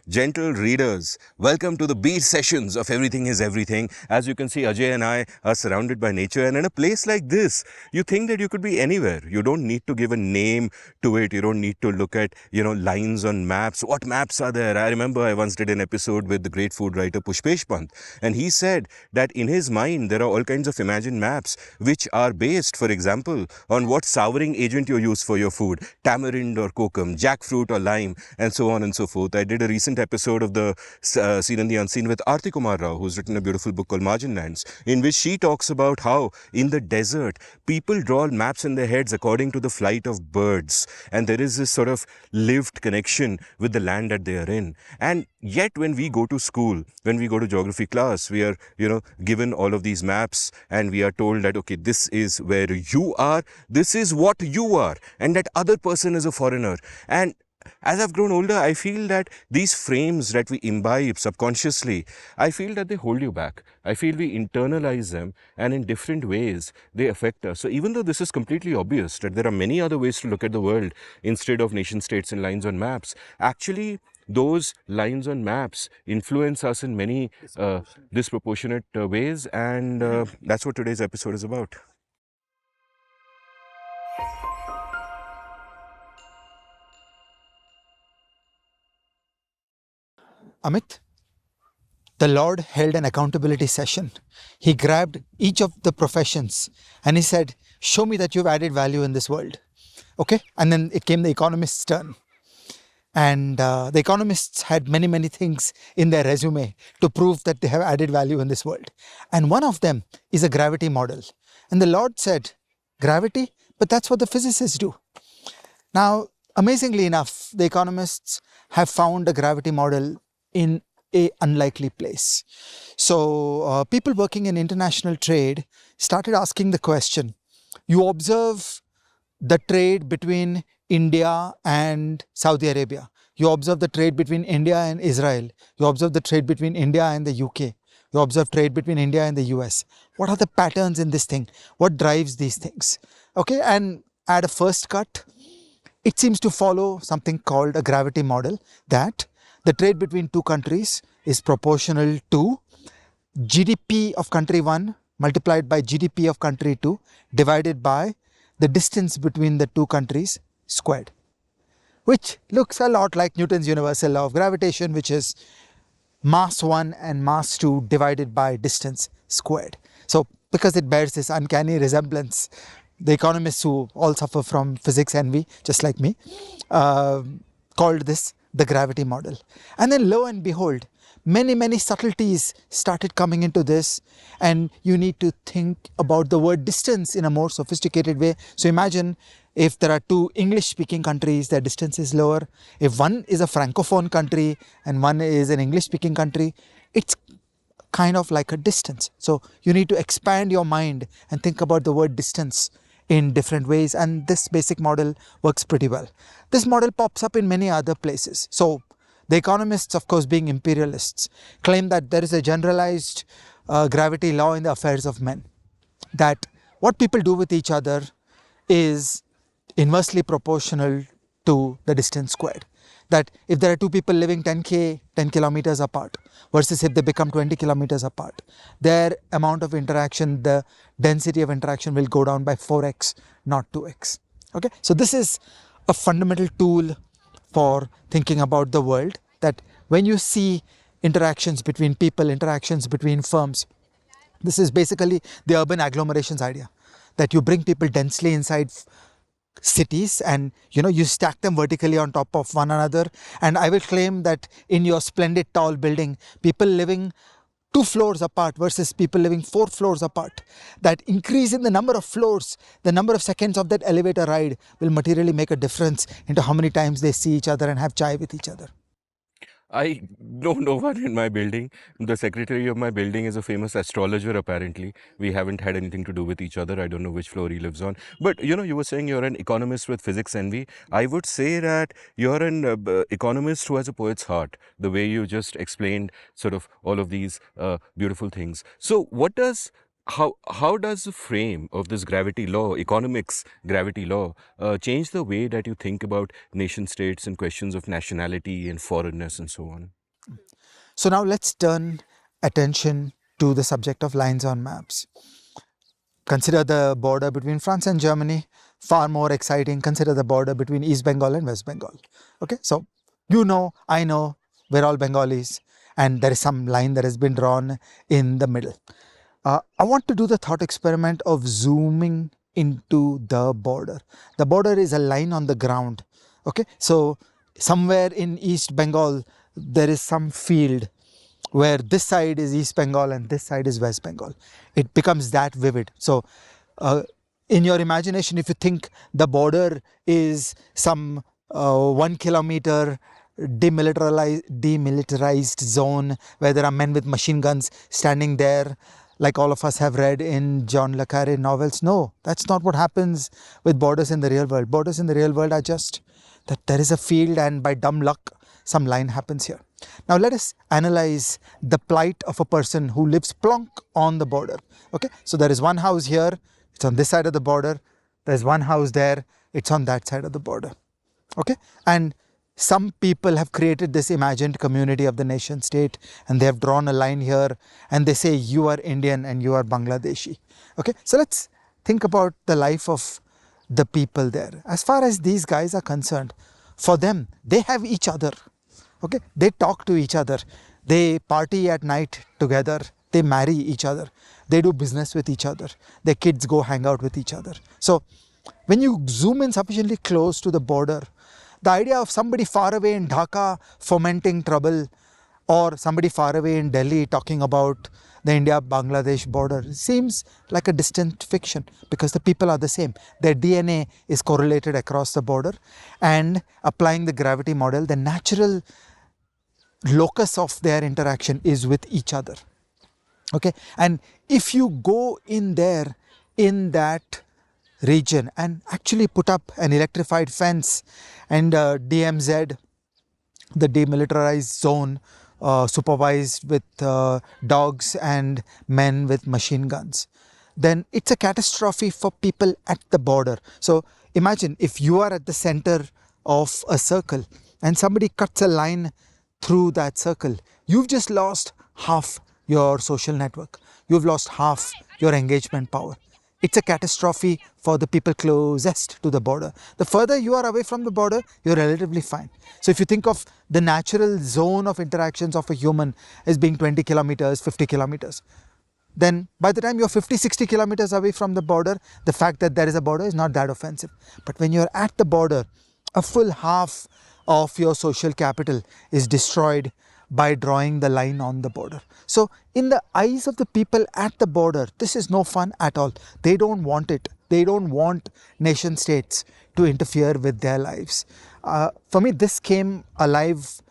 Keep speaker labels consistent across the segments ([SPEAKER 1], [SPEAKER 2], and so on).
[SPEAKER 1] gentle readers, welcome to the beat sessions of Everything is Everything. As you can see, Ajay and I are surrounded by nature, and in a place like this, you think that you could be anywhere. You don't need to give a name to it. You don't need to look at, lines on maps. What maps are there? I remember I once did an episode with the great food writer Pushpesh Pant, and he said that in his mind, there are all kinds of imagined maps which are based, for example, on what souring agent you use for your food, tamarind or kokum, jackfruit or lime, and so on and so forth. I did a recent episode of the Seen and the Unseen with Aarti Kumar Rao, who's written a beautiful book called Margin Lands, in which she talks about how in the desert, people draw maps in their heads according to the flight of birds. And there is this sort of lived connection with the land that they are in. And yet when we go to school, when we go to geography class, we are, given all of these maps and we are told that, okay, this is where you are, this is what you are, and that other person is a foreigner. And as I've grown older, I feel that these frames that we imbibe subconsciously, I feel that they hold you back. I feel we internalize them, and in different ways, they affect us. So even though this is completely obvious that there are many other ways to look at the world instead of nation states and lines on maps, actually, those lines on maps influence us in many disproportionate ways, and that's what today's episode is about.
[SPEAKER 2] Amit, the Lord held an accountability session. He grabbed each of the professions and he said, show me that you've added value in this world. Okay? And then it came the Economists' turn. And the Economists had many, many things in their resume to prove that they have added value in this world. And one of them is a gravity model. And the Lord said, gravity? But that's what the physicists do. Now, amazingly enough, the Economists have found a gravity model in a unlikely place. So people working in international trade started asking the question, you observe the trade between India and Saudi Arabia. You observe the trade between India and Israel. You observe the trade between India and the UK. You observe trade between India and the US. What are the patterns in this thing? What drives these things? Okay, and at a first cut, it seems to follow something called a gravity model, that the trade between two countries is proportional to GDP of country 1 multiplied by GDP of country 2 divided by the distance between the two countries squared, which looks a lot like Newton's universal law of gravitation, which is mass 1 and mass 2 divided by distance squared. So because it bears this uncanny resemblance, the economists who all suffer from physics envy, just like me, called this the gravity model. And then lo and behold, many subtleties started coming into this, and you need to think about the word distance in a more sophisticated way. So imagine if there are two English-speaking countries, their distance is lower. If one is a francophone country and one is an English-speaking country, it's kind of like a distance. So you need to expand your mind and think about the word distance in different ways, and this basic model works pretty well. This model pops up in many other places. So the economists, of course, being imperialists, claim that there is a generalized gravity law in the affairs of men, that what people do with each other is inversely proportional to the distance squared. That if there are two people living 10 kilometers apart versus if they become 20 kilometers apart, their amount of interaction, the density of interaction will go down by 4x, not 2x. Okay, so this is a fundamental tool for thinking about the world, that when you see interactions between people, interactions between firms, this is basically the urban agglomerations idea, that you bring people densely inside cities and you stack them vertically on top of one another. And I will claim that in your splendid tall building, people living 2 floors apart versus people living 4 floors apart, that increase in the number of floors, the number of seconds of that elevator ride will materially make a difference into how many times they see each other and have chai with each other.
[SPEAKER 1] I don't know one in my building. The secretary of my building is a famous astrologer, apparently. We haven't had anything to do with each other. I don't know which floor he lives on. But, you were saying you're an economist with physics envy. I would say that you're an economist who has a poet's heart, the way you just explained sort of all of these beautiful things. So how does the frame of this gravity law, economics gravity law, change the way that you think about nation states and questions of nationality and foreignness and so on?
[SPEAKER 2] So now let's turn attention to the subject of lines on maps. Consider the border between France and Germany. Far more exciting, consider the border between East Bengal and West Bengal. Okay, so you know, I know, we're all Bengalis, and there is some line that has been drawn in the middle. I want to do the thought experiment of zooming into the border. The border is a line on the ground. Okay, so somewhere in East Bengal, there is some field where this side is East Bengal and this side is West Bengal. It becomes that vivid. So, in your imagination, if you think the border is some 1 kilometer demilitarized zone where there are men with machine guns standing there, like all of us have read in John le Carre novels. No, that's not what happens with borders in the real world. Borders in the real world are just that there is a field, and by dumb luck, some line happens here. Now let us analyze the plight of a person who lives plonk on the border. Okay, so there is one house here, it's on this side of the border. There's one house there, it's on that side of the border. Okay, and some people have created this imagined community of the nation state, and they have drawn a line here, and they say you are Indian and you are Bangladeshi. Okay, so let's think about the life of the people there. As far as these guys are concerned, for them, they have each other. Okay, they talk to each other, they party at night together, they marry each other, they do business with each other, their kids go hang out with each other. So when you zoom in sufficiently close to the border, the idea of somebody far away in Dhaka fomenting trouble, or somebody far away in Delhi talking about the India-Bangladesh border seems like a distant fiction, because the people are the same. Their DNA is correlated across the border, and applying the gravity model, the natural locus of their interaction is with each other. Okay, and if you go in there, in that region, and actually put up an electrified fence and DMZ, the demilitarized zone, supervised with dogs and men with machine guns, then it's a catastrophe for people at the border. So imagine if you are at the center of a circle and somebody cuts a line through that circle, you've just lost half your social network. You've lost half your engagement power. It's a catastrophe for the people closest to the border. The further you are away from the border, you're relatively fine. So if you think of the natural zone of interactions of a human as being 20 kilometers, 50 kilometers, then by the time you're 50, 60 kilometers away from the border, the fact that there is a border is not that offensive. But when you're at the border, a full half of your social capital is destroyed by drawing the line on the border. So in the eyes of the people at the border, this is no fun at all. They don't want it. They don't want nation states to interfere with their lives. For me, this came alive.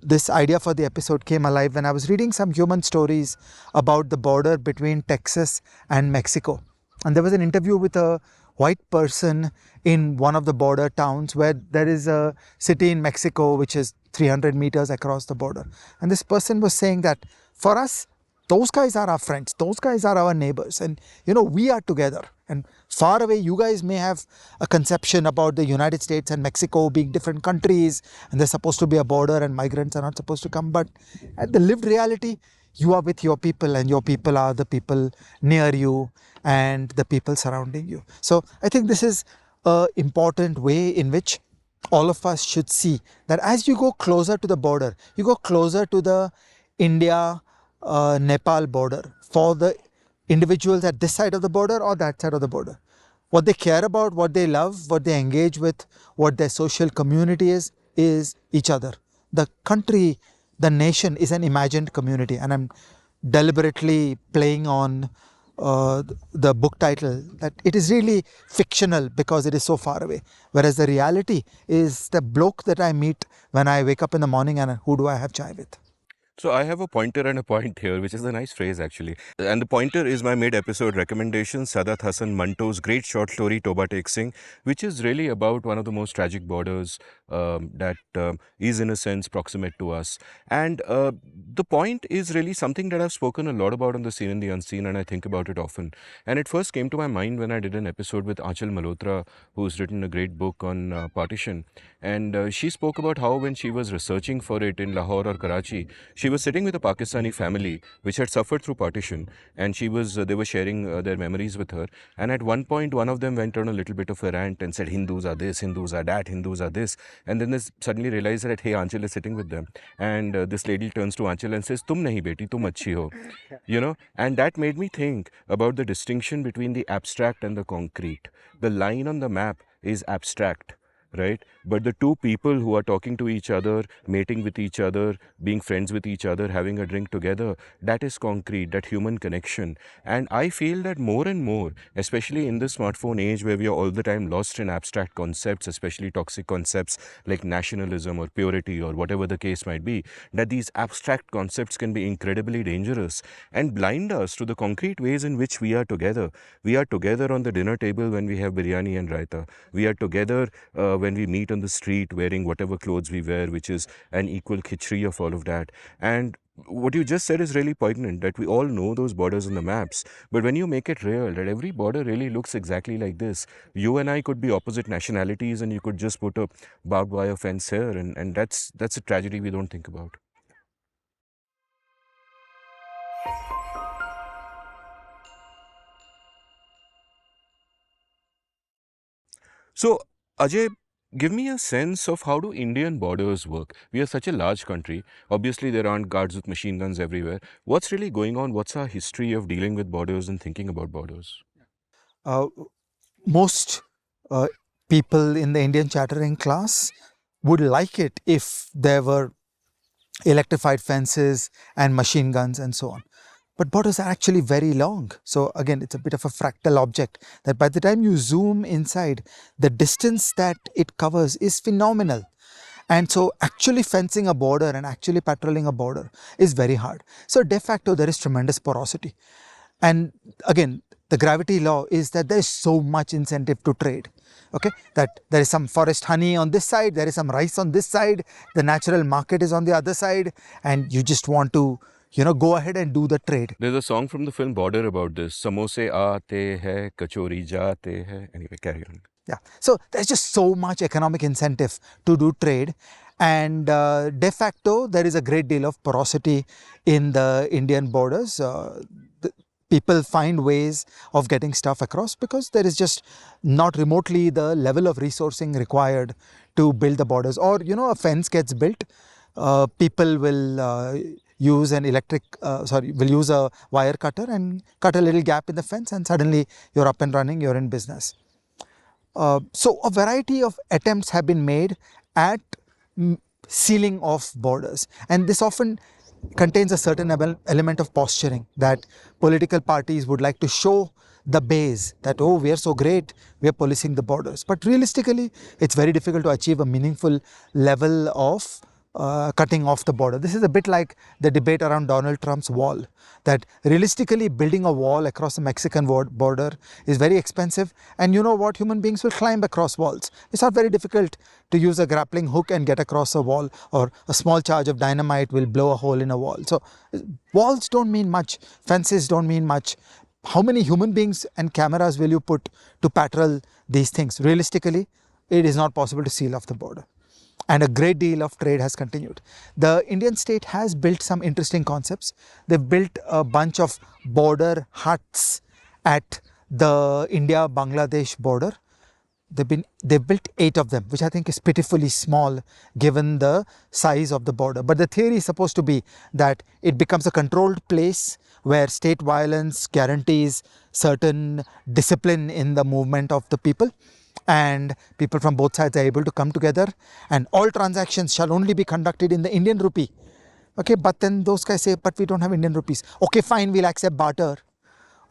[SPEAKER 2] This idea for the episode came alive when I was reading some human stories about the border between Texas and Mexico. And there was an interview with a white person in one of the border towns where there is a city in Mexico which is 300 meters across the border. And this person was saying that for us, those guys are our friends, those guys are our neighbors, and we are together. And far away, you guys may have a conception about the United States and Mexico being different countries, and there's supposed to be a border and migrants are not supposed to come. But at the lived reality, you are with your people, and your people are the people near you and the people surrounding you. So I think this is an important way in which all of us should see that as you go closer to the border, you go closer to the India-Nepal border, for the individuals at this side of the border or that side of the border. What they care about, what they love, what they engage with, what their social community is each other. The country, the nation is an imagined community, and I'm deliberately playing on the book title that it is really fictional because it is so far away, whereas the reality is the bloke that I meet when I wake up in the morning and who do I have chai with.
[SPEAKER 1] So I have a pointer and a point here, which is a nice phrase actually. And the pointer is my mid-episode recommendation, Sadat Hassan Manto's great short story Toba Tek Singh, which is really about one of the most tragic borders that is in a sense proximate to us. And the point is really something that I've spoken a lot about on the Seen and the Unseen, and I think about it often. And it first came to my mind when I did an episode with Achal Malhotra, who's written a great book on partition. And she spoke about how when she was researching for it in Lahore or Karachi, she was sitting with a Pakistani family which had suffered through partition, and they were sharing their memories with her. And at one point, one of them went on a little bit of a rant and said, Hindus are this, Hindus are that, Hindus are this. And then they suddenly realized that, hey, Anchal is sitting with them. And this lady turns to Anchal and says, Tum nahi beti, tum achhi ho. And that made me think about the distinction between the abstract and the concrete. The line on the map is abstract, right? But the two people who are talking to each other, mating with each other, being friends with each other, having a drink together, that is concrete, that human connection. And I feel that more and more, especially in the smartphone age where we are all the time lost in abstract concepts, especially toxic concepts like nationalism or purity or whatever the case might be, that these abstract concepts can be incredibly dangerous and blind us to the concrete ways in which we are together. We are together on the dinner table when we have biryani and raita. We are together when we meet on the street wearing whatever clothes we wear, which is an equal khichdi of all of that. And what you just said is really poignant, that we all know those borders on the maps, but when you make it real, that every border really looks exactly like this. You and I could be opposite nationalities, and you could just put a barbed wire fence here, and that's a tragedy we don't think about. So, Ajay, give me a sense of how do Indian borders work? We are such a large country. Obviously, there aren't guards with machine guns everywhere. What's really going on? What's our history of dealing with borders and thinking about borders?
[SPEAKER 2] Uh, most people in the Indian chattering class would like it if there were electrified fences and machine guns and so on. But borders are actually very long. So again, it's a bit of a fractal object that by the time you zoom inside, the distance that it covers is phenomenal. And so actually fencing a border and actually patrolling a border is very hard. So de facto, there is tremendous porosity. And again, the gravity law is that there is so much incentive to trade. Okay, that there is some forest honey on this side, there is some rice on this side, the natural market is on the other side, and you just want to, go ahead and do the trade.
[SPEAKER 1] There's a song from the film Border about this. Samose aate hai, kachori jaate hai. Anyway, carry on.
[SPEAKER 2] Yeah, so there's just so much economic incentive to do trade, and de facto there is a great deal of porosity in the Indian borders. People find ways of getting stuff across because there is just not remotely the level of resourcing required to build the borders. Or a fence gets built, people will use will use a wire cutter and cut a little gap in the fence, and suddenly you're up and running, you're in business. So a variety of attempts have been made at sealing off borders, and this often contains a certain element of posturing, that political parties would like to show the base that, oh, we are so great, we are policing the borders. But realistically, it's very difficult to achieve a meaningful level of cutting off the border. This is a bit like the debate around Donald Trump's wall, that realistically building a wall across the Mexican border is very expensive, and you know what, human beings will climb across walls. It's not very difficult to use a grappling hook and get across a wall, or a small charge of dynamite will blow a hole in a wall. So walls don't mean much, fences don't mean much. How many human beings and cameras will you put to patrol these things? Realistically, it is not possible to seal off the border. And a great deal of trade has continued. The Indian state has built some interesting concepts. They've built a bunch of border huts at the India-Bangladesh border. They've built 8 of them, which I think is pitifully small given the size of the border. But the theory is supposed to be that it becomes a controlled place where state violence guarantees certain discipline in the movement of the people, and people from both sides are able to come together, and all transactions shall only be conducted in the Indian rupee. Okay, but then those guys say, but we don't have Indian rupees. Okay, fine, we'll accept barter.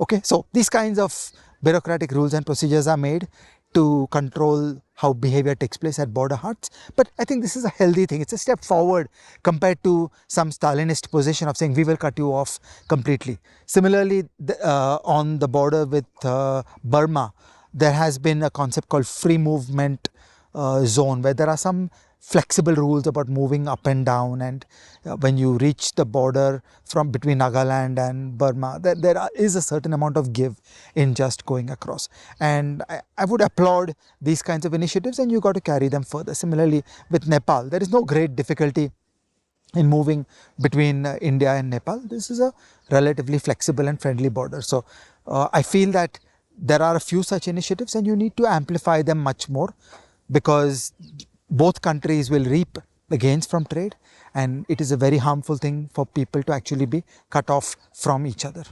[SPEAKER 2] Okay, so these kinds of bureaucratic rules and procedures are made. to control how behavior takes place at border huts. But I think this is a healthy thing. It's a step forward compared to some Stalinist position of saying we will cut you off completely. Similarly, on the border with Burma, there has been a concept called free movement zone, where there are some flexible rules about moving up and down, and when you reach the border from between Nagaland and Burma, there is a certain amount of give in just going across, and I would applaud these kinds of initiatives, and you got to carry them further. Similarly with Nepal, there is no great difficulty in moving between India and Nepal. This is a relatively flexible and friendly border. So I feel that there are a few such initiatives, and you need to amplify them much more, because both countries will reap the gains from trade, and it is a very harmful thing for people to actually be cut off from each other.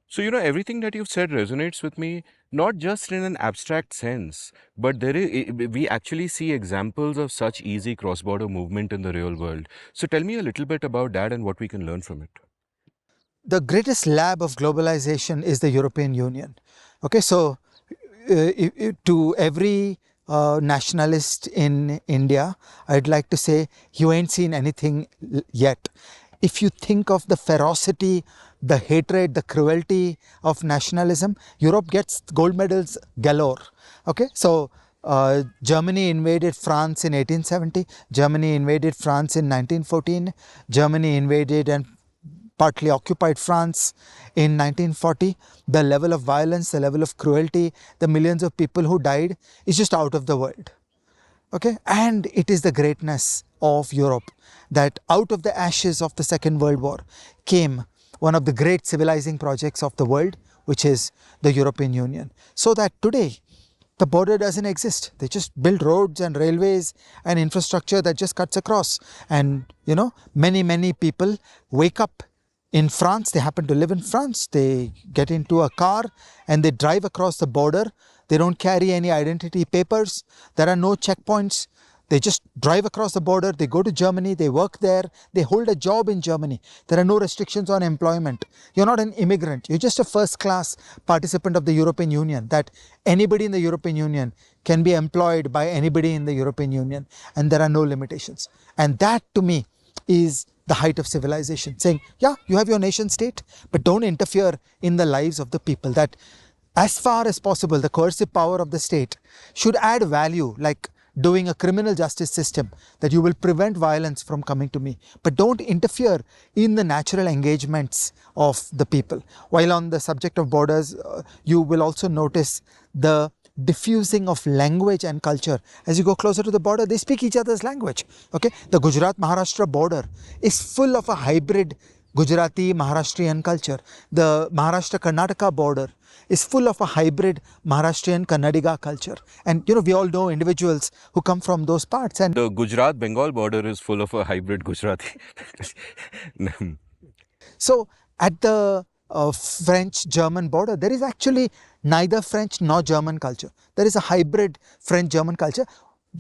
[SPEAKER 1] So, everything that you've said resonates with me, not just in an abstract sense, but we actually see examples of such easy cross-border movement in the real world. So tell me a little bit about that and what we can learn from it.
[SPEAKER 2] The greatest lab of globalization is the European Union. Okay, so to every nationalist in India, I'd like to say, you ain't seen anything yet. If you think of the ferocity, the hatred, the cruelty of nationalism, Europe gets gold medals galore. Okay, so Germany invaded France in 1870, Germany invaded France in 1914, Germany invaded and partly occupied France in 1940. The level of violence, the level of cruelty, the millions of people who died is just out of the world. Okay, and it is the greatness of Europe that out of the ashes of the Second World War came one of the great civilizing projects of the world, which is the European Union. So that today the border doesn't exist. They just build roads and railways and infrastructure that just cuts across. And many people wake up in France. They happen to live in France. They get into a car and they drive across the border. They don't carry any identity papers. There are no checkpoints. They just drive across the border. They go to Germany. They work there. They hold a job in Germany. There are no restrictions on employment. You're not an immigrant. You're just a first-class participant of the European Union, that anybody in the European Union can be employed by anybody in the European Union, and there are no limitations. And that, to me, is the height of civilization, saying, yeah, you have your nation state, but don't interfere in the lives of the people. That as far as possible, the coercive power of the state should add value, like doing a criminal justice system, that you will prevent violence from coming to me, but don't interfere in the natural engagements of the people. While on the subject of borders, you will also notice the diffusing of language and culture. As you go closer to the border, they speak each other's language. Okay, the Gujarat-Maharashtra border is full of a hybrid Gujarati Maharashtrian culture. The Maharashtra-Karnataka border is full of a hybrid Maharashtrian Kannadiga culture. And we all know individuals who come from those parts. And
[SPEAKER 1] the Gujarat-Bengal border is full of a hybrid Gujarati.
[SPEAKER 2] So at the French-German border, there is actually neither French nor German culture. There is a hybrid French-German culture.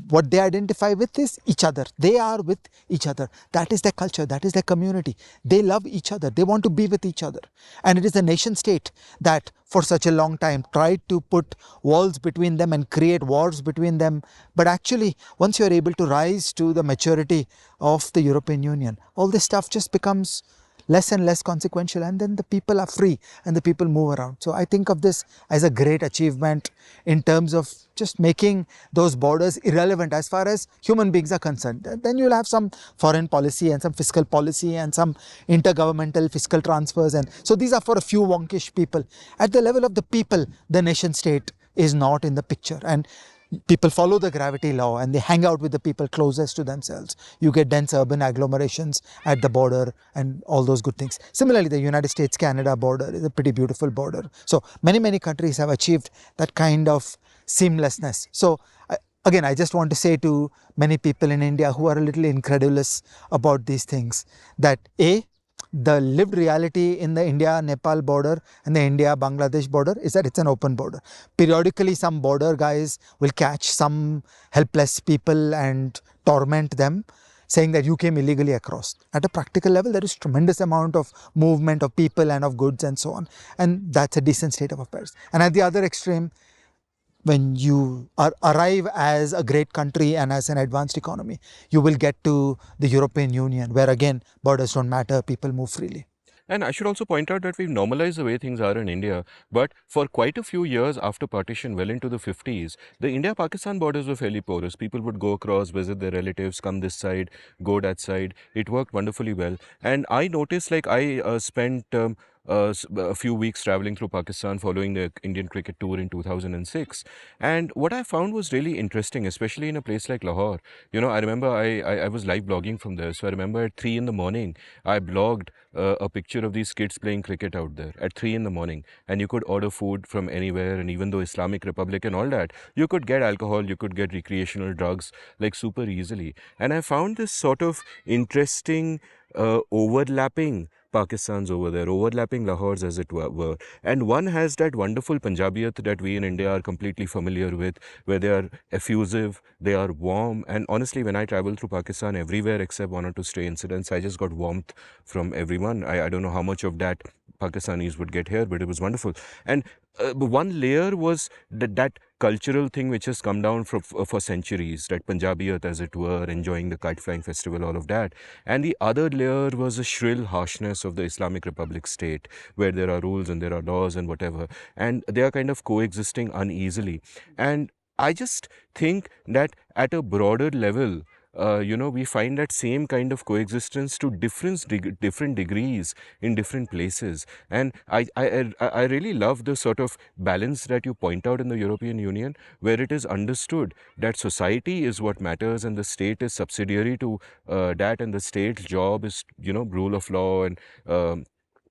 [SPEAKER 2] What they identify with is each other. They are with each other. That is their culture. That is their community. They love each other. They want to be with each other. And it is the nation state that for such a long time tried to put walls between them and create wars between them. But actually, once you are able to rise to the maturity of the European Union, all this stuff just becomes less and less consequential, and then the people are free and the people move around. So I think of this as a great achievement in terms of just making those borders irrelevant as far as human beings are concerned. Then you'll have some foreign policy and some fiscal policy and some intergovernmental fiscal transfers, and so these are for a few wonkish people. At the level of the people, the nation state is not in the picture, and people follow the gravity law and they hang out with the people closest to themselves. You get dense urban agglomerations at the border and all those good things. Similarly, the United States-Canada border is a pretty beautiful border. So many countries have achieved that kind of seamlessness. So again, I just want to say to many people in India who are a little incredulous about these things, that the lived reality in the India-Nepal border and the India-Bangladesh border is that it's an open border. Periodically, some border guys will catch some helpless people and torment them. saying that you came illegally across. At a practical level, there is tremendous amount of movement of people and of goods and so on. And that's a decent state of affairs. And at the other extreme, when you arrive as a great country and as an advanced economy, you will get to the European Union, where again, borders don't matter, people move freely.
[SPEAKER 1] And I should also point out that we've normalized the way things are in India. But for quite a few years after partition, well into the 50s, the India-Pakistan borders were fairly porous. People would go across, visit their relatives, come this side, go that side. It worked wonderfully well. And I noticed, like, I spent a few weeks traveling through Pakistan following the Indian cricket tour in 2006. And what I found was really interesting, especially in a place like Lahore. You know, I remember I was live blogging from there. So I remember at 3 in the morning, I blogged a picture of these kids playing cricket out there at 3 in the morning. And you could order food from anywhere. And even though Islamic Republic and all that, you could get alcohol, you could get recreational drugs like super easily. And I found this sort of interesting overlapping Pakistans over there, overlapping Lahores as it were. And one has that wonderful Punjabiyat that we in India are completely familiar with, where they are effusive, they are warm. And honestly, when I travel through Pakistan, everywhere except one or two stray incidents, I just got warmth from everyone. I don't know how much of that Pakistanis would get here, but it was wonderful. And one layer was that cultural thing which has come down for centuries, that Punjabiyat as it were, enjoying the kite flying festival, all of that. And the other layer was a shrill harshness of the Islamic Republic state, where there are rules and there are laws and whatever. And they are kind of coexisting uneasily. And I just think that at a broader level, we find that same kind of coexistence to different degrees in different places. And I really love the sort of balance that you point out in the European Union, where it is understood that society is what matters and the state is subsidiary to that, and the state's job is, rule of law and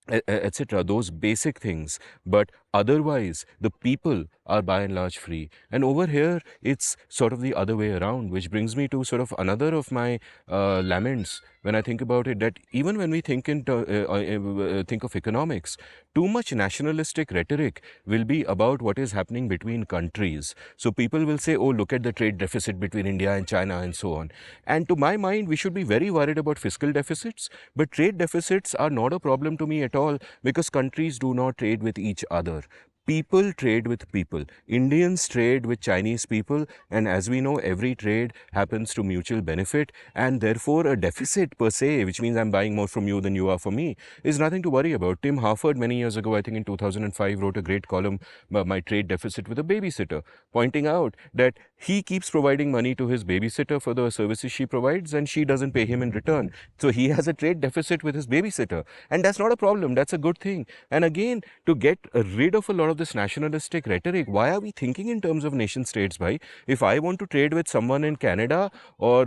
[SPEAKER 1] etc., those basic things. But otherwise, the people are by and large free. And over here, it's sort of the other way around, which brings me to sort of another of my laments when I think about it, that even when we think of economics, too much nationalistic rhetoric will be about what is happening between countries. So people will say, oh, look at the trade deficit between India and China and so on. And to my mind, we should be very worried about fiscal deficits, but trade deficits are not a problem to me at all, because countries do not trade with each other. People trade with people. Indians trade with Chinese people, and as we know, every trade happens to mutual benefit, and therefore a deficit per se, which means I'm buying more from you than you are for me, is nothing to worry about. Tim Harford, many years ago, I think in 2005, wrote a great column, My Trade Deficit with a Babysitter, pointing out that he keeps providing money to his babysitter for the services she provides, and she doesn't pay him in return. So he has a trade deficit with his babysitter, and that's not a problem. That's a good thing. And again, to get rid of a lot of this nationalistic rhetoric, why are we thinking in terms of nation states? Bhai, if I want to trade with someone in Canada or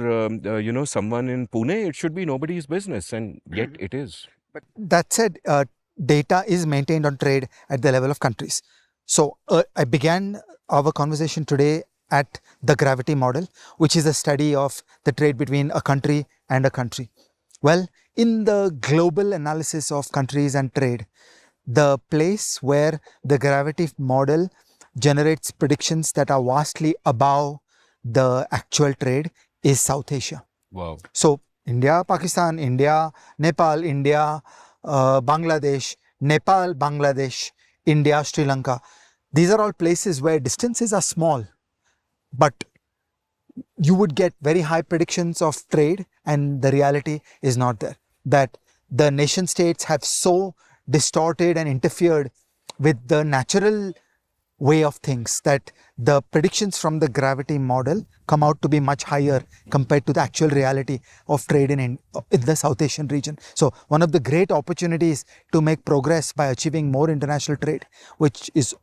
[SPEAKER 1] someone in Pune, it should be nobody's business, and yet it is.
[SPEAKER 2] But that said, data is maintained on trade at the level of countries. So I began our conversation today at the gravity model, which is a study of the trade between a country and a country. Well, in the global analysis of countries and trade, the place where the gravity model generates predictions that are vastly above the actual trade is South Asia.
[SPEAKER 1] Wow.
[SPEAKER 2] So India, Pakistan, India, Nepal, India, Bangladesh, Nepal, Bangladesh, India, Sri Lanka. These are all places where distances are small, but you would get very high predictions of trade, and the reality is not there. That the nation states have so distorted and interfered with the natural way of things that the predictions from the gravity model come out to be much higher compared to the actual reality of trade in the South Asian region. So one of the great opportunities to make progress by achieving more international trade, which is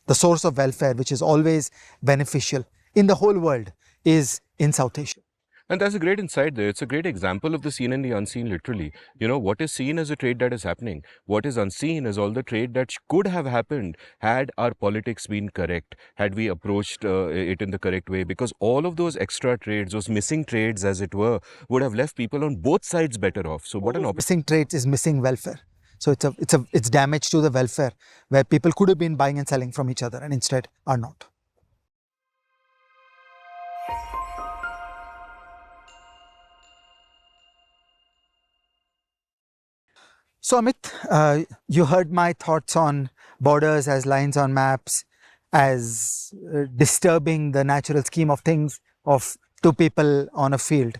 [SPEAKER 2] the source of welfare, which is always beneficial in the whole world, is in South Asia.
[SPEAKER 1] And that's a great insight there. It's a great example of the seen and the unseen, literally. You know, what is seen as a trade that is happening. What is unseen is all the trade that could have happened had our politics been correct, had we approached it in the correct way. Because all of those extra trades, those missing trades, as it were, would have left people on both sides better off. So what an opportunity.
[SPEAKER 2] Missing trades is missing welfare. So it's damage to the welfare, where people could have been buying and selling from each other and instead are not. So, Amit, you heard my thoughts on borders as lines on maps, as disturbing the natural scheme of things of two people on a field.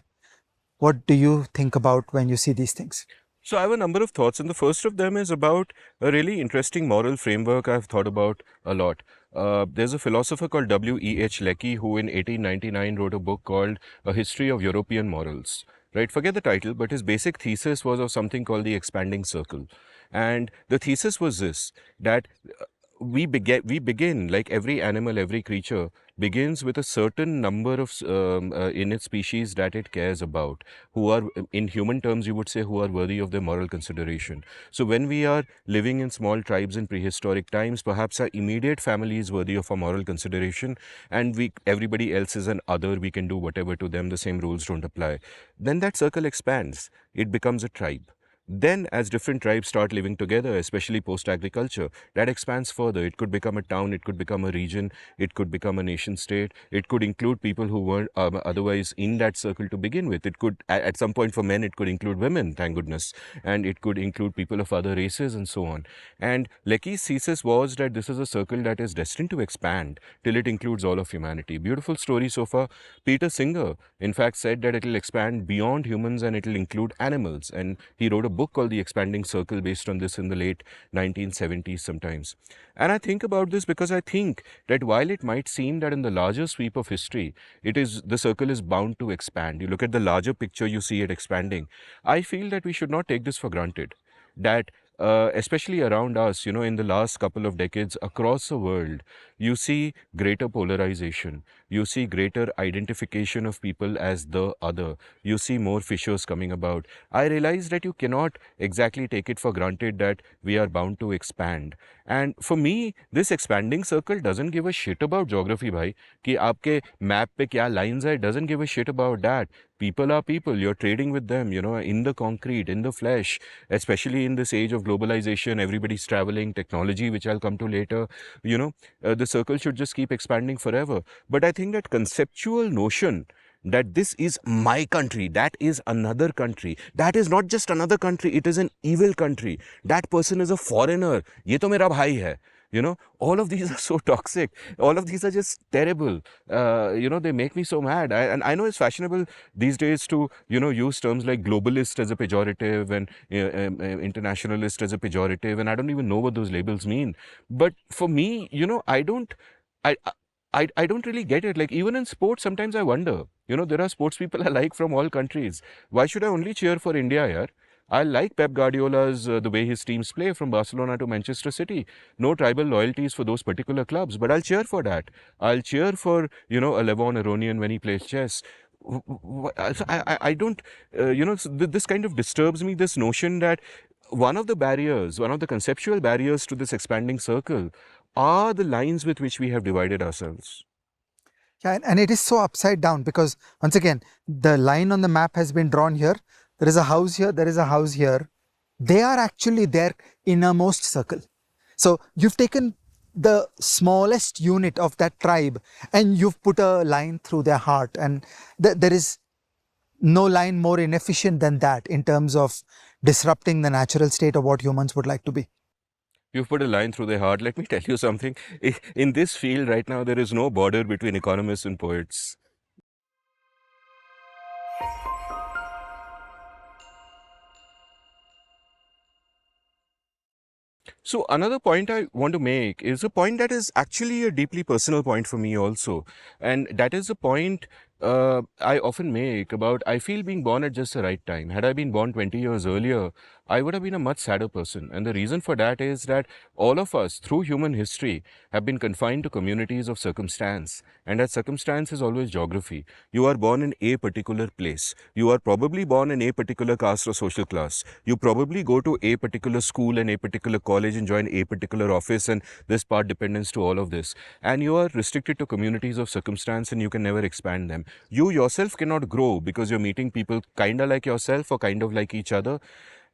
[SPEAKER 2] What do you think about when you see these things?
[SPEAKER 1] So I have a number of thoughts, and the first of them is about a really interesting moral framework I've thought about a lot. There's a philosopher called W.E.H. Lecky who in 1899 wrote a book called A History of European Morals. Right, forget the title, but his basic thesis was of something called the expanding circle. And the thesis was this, that we begin like every animal, every creature begins with a certain number of in its species that it cares about, who are, in human terms you would say, who are worthy of their moral consideration. So when we are living in small tribes in prehistoric times, perhaps our immediate family is worthy of our moral consideration, and we everybody else is an other, we can do whatever to them, the same rules don't apply. Then that circle expands, it becomes a tribe. Then, as different tribes start living together, especially post agriculture, that expands further. It could become a town, it could become a region, it could become a nation state, it could include people who weren't otherwise in that circle to begin with. It could, at some point for men, it could include women, thank goodness, and it could include people of other races and so on. And Lecky's thesis was that this is a circle that is destined to expand till it includes all of humanity. Beautiful story so far. Peter Singer, in fact, said that it will expand beyond humans and it will include animals. And he wrote a book called The Expanding Circle based on this in the late 1970s sometimes. And I think about this because I think that while it might seem that in the larger sweep of history, the circle is bound to expand. You look at the larger picture, you see it expanding. I feel that we should not take this for granted. That especially around us, in the last couple of decades across the world, you see greater polarization. You see greater identification of people as the other. You see more fissures coming about. I realize that you cannot exactly take it for granted that we are bound to expand. And for me, this expanding circle doesn't give a shit about geography, bhai. कि आपके map पे क्या lines है, doesn't give a shit about that. People are people. You're trading with them, in the concrete, in the flesh, especially in this age of globalization. Everybody's traveling, technology, which I'll come to later. The circle should just keep expanding forever. But I think that conceptual notion that this is my country, that is another country, that is not just another country, it is an evil country, that person is a foreigner, ye to mera bhai hai. All of these are so toxic. All of these are just terrible. They make me so mad. And I know it's fashionable these days to, use terms like globalist as a pejorative and internationalist as a pejorative. And I don't even know what those labels mean. But for me, I don't. I, I don't really get it. Like, even in sports, sometimes I wonder, there are sports people I like from all countries. Why should I only cheer for India, yaar? I like Pep Guardiola's the way his teams play from Barcelona to Manchester City. No tribal loyalties for those particular clubs, but I'll cheer for that. I'll cheer for, a Levon Aronian when he plays chess. I don't, so this kind of disturbs me, this notion that one of the barriers, one of the conceptual barriers to this expanding circle are the lines with which we have divided ourselves.
[SPEAKER 2] Yeah, and it is so upside down because, once again, the line on the map has been drawn here. There is a house here, there is a house here. They are actually their innermost circle. So you've taken the smallest unit of that tribe and you've put a line through their heart. And there is no line more inefficient than that in terms of disrupting the natural state of what humans would like to be.
[SPEAKER 1] You've put a line through their heart. Let me tell you something. In this field right now, there is no border between economists and poets. So another point I want to make is a point that is actually a deeply personal point for me also. And that is a point I often make about I feel being born at just the right time. Had I been born 20 years earlier, I would have been a much sadder person. And the reason for that is that all of us, through human history, have been confined to communities of circumstance. And that circumstance is always geography. You are born in a particular place. You are probably born in a particular caste or social class. You probably go to a particular school and a particular college and join a particular office, and this part dependence to all of this. And you are restricted to communities of circumstance and you can never expand them. You yourself cannot grow because you're meeting people kind of like yourself or kind of like each other,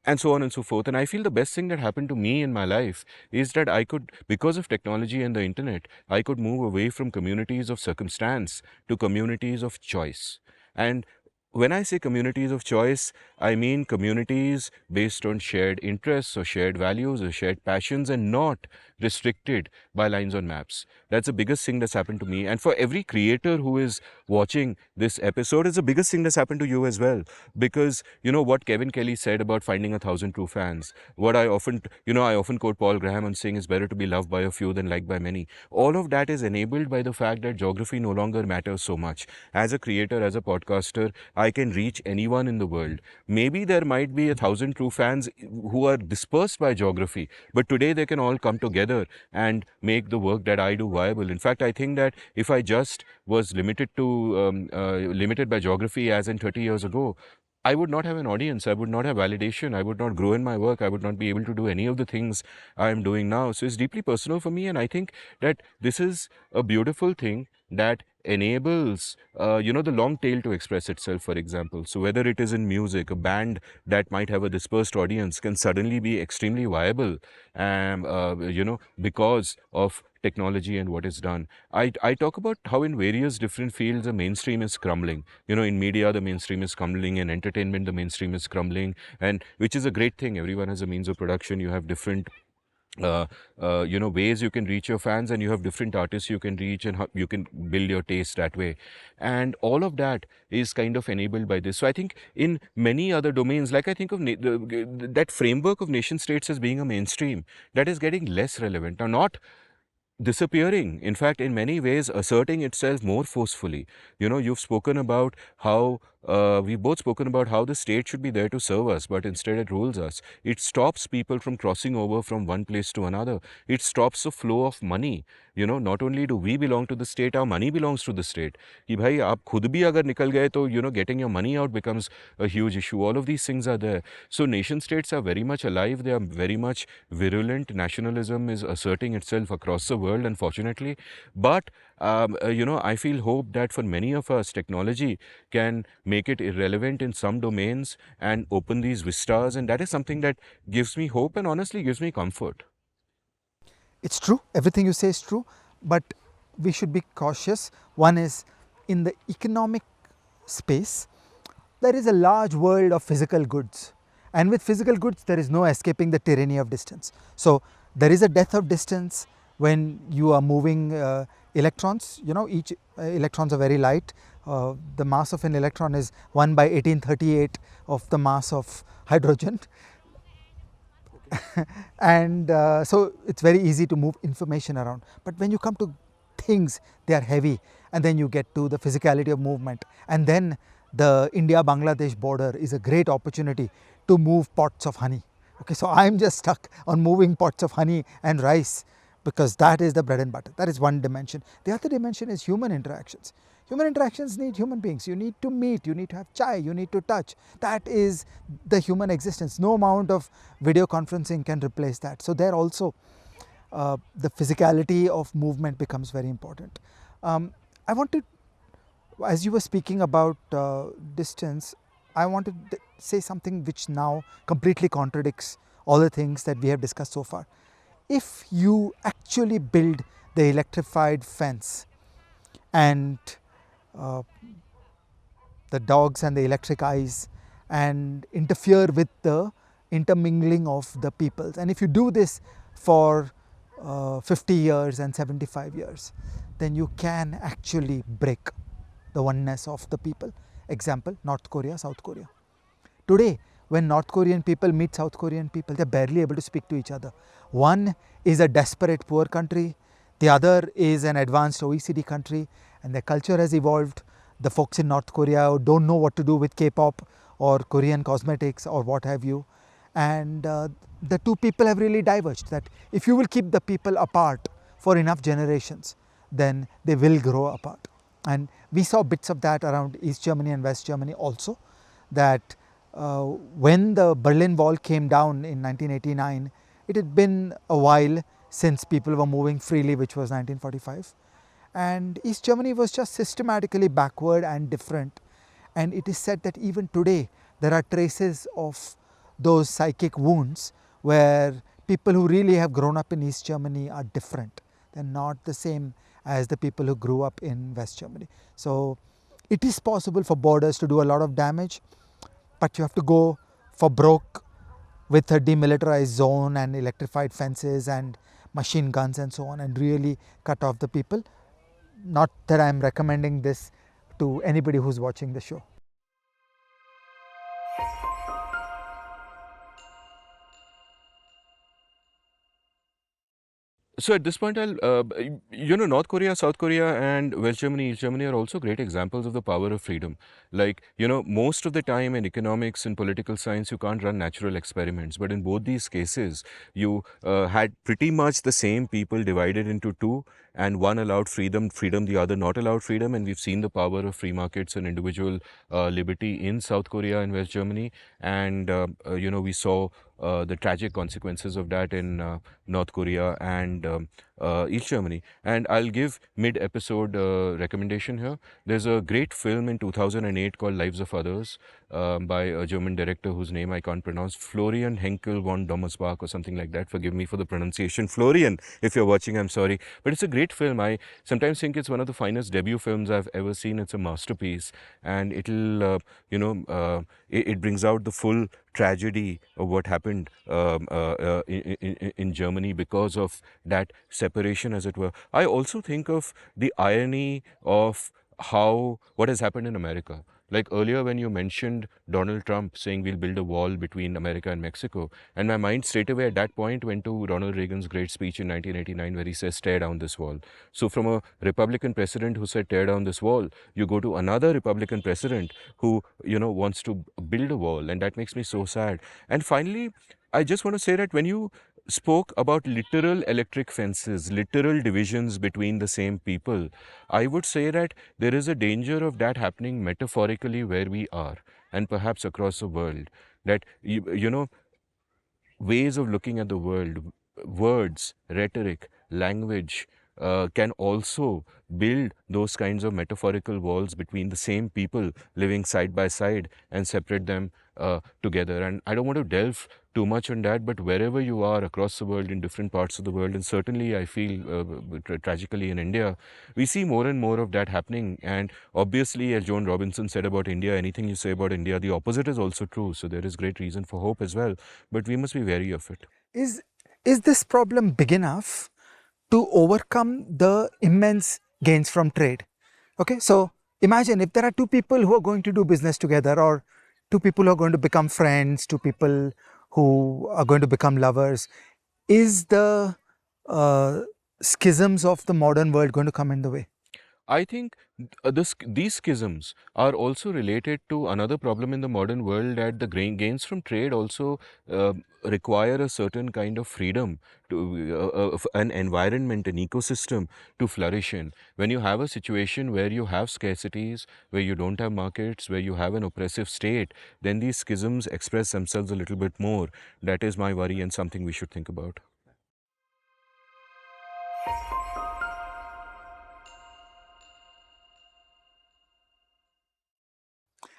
[SPEAKER 1] and so on and so forth. And I feel the best thing that happened to me in my life is that I could, because of technology and the internet, I could move away from communities of circumstance to communities of choice. And when I say communities of choice, I mean communities based on shared interests or shared values or shared passions and not restricted by lines on maps. That's the biggest thing that's happened to me. And for every creator who is watching this episode, it's the biggest thing that's happened to you as well. Because, what Kevin Kelly said about finding 1,000 true fans, what I often quote Paul Graham on saying it's better to be loved by a few than liked by many. All of that is enabled by the fact that geography no longer matters so much. As a creator, as a podcaster, I can reach anyone in the world. Maybe there might be 1,000 true fans who are dispersed by geography, but today they can all come together and make the work that I do viable. In fact, I think that if I just was limited by geography as in 30 years ago, I would not have an audience. I would not have validation. I would not grow in my work. I would not be able to do any of the things I am doing now. So it's deeply personal for me. And I think that this is a beautiful thing that enables, the long tail to express itself, for example. So whether it is in music, a band that might have a dispersed audience can suddenly be extremely viable, because of technology and what is done. I talk about how in various different fields the mainstream is crumbling. In media, the mainstream is crumbling. In entertainment, the mainstream is crumbling. And which is a great thing. Everyone has a means of production. You have different ways you can reach your fans, and you have different artists you can reach, and how you can build your taste that way. And all of that is kind of enabled by this. So I think in many other domains, like I think of that framework of nation states as being a mainstream, that is getting less relevant now, not disappearing, in fact, in many ways asserting itself more forcefully. You've spoken about how we've both spoken about how the state should be there to serve us, but instead it rules us. It stops people from crossing over from one place to another. It stops the flow of money. Not only do we belong to the state, our money belongs to the state. कि भाई आप खुद भी अगर निकल गए तो getting your money out becomes a huge issue. All of these things are there. So nation states are very much alive. They are very much virulent. Nationalism is asserting itself across the world, unfortunately. But I feel hope that for many of us, technology can make it irrelevant in some domains and open these vistas, and that is something that gives me hope and honestly gives me comfort.
[SPEAKER 2] It's true, everything you say is true, but we should be cautious. One is, in the economic space, there is a large world of physical goods, and with physical goods there is no escaping the tyranny of distance. So there is a death of distance when you are moving electrons. Each electrons are very light. The mass of an electron is 1 by 1838 of the mass of hydrogen. And so it's very easy to move information around. But when you come to things, they are heavy, and then you get to the physicality of movement, and then the India-Bangladesh border is a great opportunity to move pots of honey. Okay, so I'm just stuck on moving pots of honey and rice, because that is the bread and butter. That is one dimension. The other dimension is human interactions. Human interactions need human beings. You need to meet, you need to have chai, you need to touch. That is the human existence. No amount of video conferencing can replace that. So there also the physicality of movement becomes very important. I wanted, as you were speaking about distance, I wanted to say something which now completely contradicts all the things that we have discussed so far. If you actually build the electrified fence and the dogs and the electric eyes and interfere with the intermingling of the peoples, and if you do this for 50 years and 75 years, then you can actually break the oneness of the people. Example, North Korea, South Korea. Today, when North Korean people meet South Korean people, they're barely able to speak to each other. One is a desperate poor country, the other is an advanced OECD country, and their culture has evolved. The folks in North Korea don't know what to do with K-pop or Korean cosmetics or what have you. And the two people have really diverged, that if you will keep the people apart for enough generations, then they will grow apart. And we saw bits of that around East Germany and West Germany also, that when the Berlin Wall came down in 1989, it had been a while since people were moving freely, which was 1945. And East Germany was just systematically backward and different. And it is said that even today there are traces of those psychic wounds where people who really have grown up in East Germany are different. They're not the same as the people who grew up in West Germany. So it is possible for borders to do a lot of damage, but you have to go for broke with a demilitarized zone and electrified fences and machine guns and so on, and really cut off the people. Not that I'm recommending this to anybody who's watching the show.
[SPEAKER 1] So at this point, North Korea, South Korea, and West Germany, East Germany are also great examples of the power of freedom. Like, most of the time in economics and political science, you can't run natural experiments. But in both these cases, you had pretty much the same people divided into two, and one allowed freedom, the other not allowed freedom. And we've seen the power of free markets and individual liberty in South Korea and West Germany. And, we saw the tragic consequences of that in North Korea and East Germany. And I'll give mid-episode recommendation here. There's a great film in 2008 called Lives of Others by a German director whose name I can't pronounce, Florian Henkel von Dommersbach or something like that. Forgive me for the pronunciation. Florian, if you're watching, I'm sorry. But it's a great film. I sometimes think it's one of the finest debut films I've ever seen. It's a masterpiece. And it brings out the full tragedy of what happened in Germany because of that separation, as it were. I also think of the irony of what has happened in America. Like earlier, when you mentioned Donald Trump saying we'll build a wall between America and Mexico, and my mind straight away at that point went to Ronald Reagan's great speech in 1989 where he says, tear down this wall. So, from a Republican president who said, tear down this wall, you go to another Republican president who, wants to build a wall, and that makes me so sad. And finally, I just want to say that when you spoke about literal electric fences, literal divisions between the same people, I would say that there is a danger of that happening metaphorically where we are and perhaps across the world. That, ways of looking at the world, words, rhetoric, language, can also build those kinds of metaphorical walls between the same people living side by side and separate them together. And I don't want to delve too much on that, but wherever you are across the world, in different parts of the world, and certainly I feel tragically in India, we see more and more of that happening. And obviously, as Joan Robinson said about India, anything you say about India, the opposite is also true. So there is great reason for hope as well, but we must be wary of it.
[SPEAKER 2] Is this problem big enough to overcome the immense gains from trade? Okay, so imagine if there are two people who are going to do business together, or two people who are going to become friends, two people who are going to become lovers. Is the schisms of the modern world going to come in the way?
[SPEAKER 1] I think these schisms are also related to another problem in the modern world, that the gains from trade also require a certain kind of freedom to an environment, an ecosystem to flourish in. When you have a situation where you have scarcities, where you don't have markets, where you have an oppressive state, then these schisms express themselves a little bit more. That is my worry and something we should think about.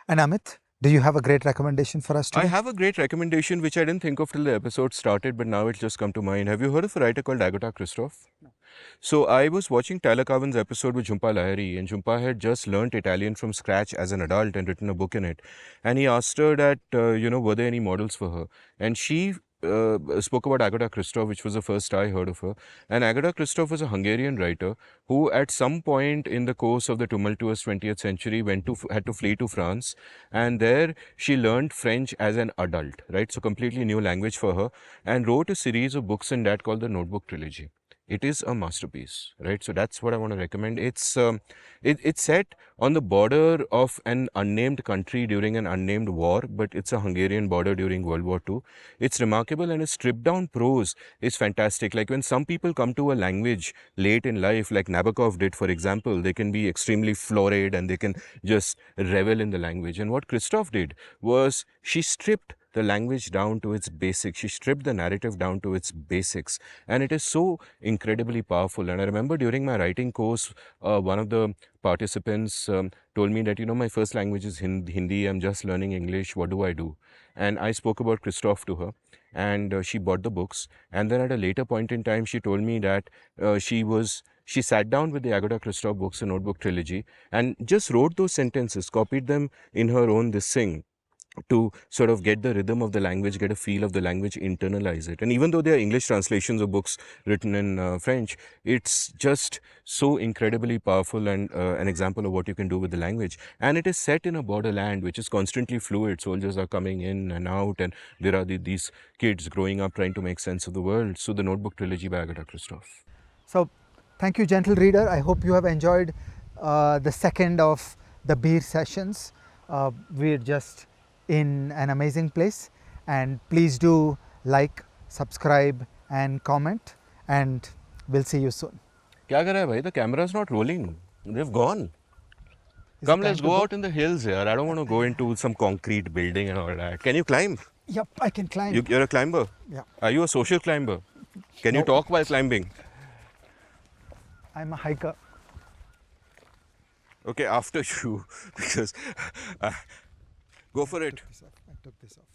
[SPEAKER 2] And Amit, do you have a great recommendation for us
[SPEAKER 1] I
[SPEAKER 2] today?
[SPEAKER 1] have a great recommendation which I didn't think of till the episode started, but now it's just come to mind. Have you heard of a writer called Agatha Christoph? So I was watching Tyler Cowen's episode with Jhumpa Lahiri, and Jhumpa had just learnt Italian from scratch as an adult and written a book in it. And he asked her that, were there any models for her? And she spoke about Agatha Christoph, which was the first I heard of her. And Agatha Christoph was a Hungarian writer who, at some point in the course of the tumultuous 20th century, had to flee to France, and there she learned French as an adult, right? So completely new language for her, and wrote a series of books in that called the Notebook Trilogy. It is a masterpiece, right? So that's what I want to recommend. It's set on the border of an unnamed country during an unnamed war, but it's a Hungarian border during World War II. It's remarkable, and its stripped down prose is fantastic. Like when some people come to a language late in life, like Nabokov did, for example, they can be extremely florid and they can just revel in the language. And what Christoph did was she stripped the language down to its basics. She stripped the narrative down to its basics, and it is so incredibly powerful. And I remember during my writing course, one of the participants told me that, my first language is Hindi, I'm just learning English, what do I do? And I spoke about Christoph to her, and she bought the books. And then at a later point in time, she told me that She sat down with the Agatha Christoph books, the Notebook trilogy, and just wrote those sentences, copied them in her own this thing, to sort of get the rhythm of the language, get a feel of the language, internalize it. And even though they are English translations of books written in French, it's just so incredibly powerful and an example of what you can do with the language. And it is set in a borderland which is constantly fluid. Soldiers are coming in and out, and there are these kids growing up trying to make sense of the world. So the Notebook trilogy by Agatha Christoph.
[SPEAKER 2] So, thank you, gentle reader. I hope you have enjoyed the second of the beer sessions. We're just in an amazing place, and please do like, subscribe, and comment. And we'll see you soon.
[SPEAKER 1] Kya kar raha hai bhai? The camera's not rolling. They've gone.
[SPEAKER 2] Is
[SPEAKER 1] Come,
[SPEAKER 2] it time
[SPEAKER 1] let's
[SPEAKER 2] to
[SPEAKER 1] go out in the hills here. I don't want to go into some concrete building and all that. Can you climb?
[SPEAKER 2] Yep, I can climb.
[SPEAKER 1] You're a climber?
[SPEAKER 2] Yeah.
[SPEAKER 1] Are you a social climber? Can you
[SPEAKER 2] No.
[SPEAKER 1] talk while climbing?
[SPEAKER 2] I'm a hiker.
[SPEAKER 1] Okay, after you, because go for it.
[SPEAKER 2] I took this off.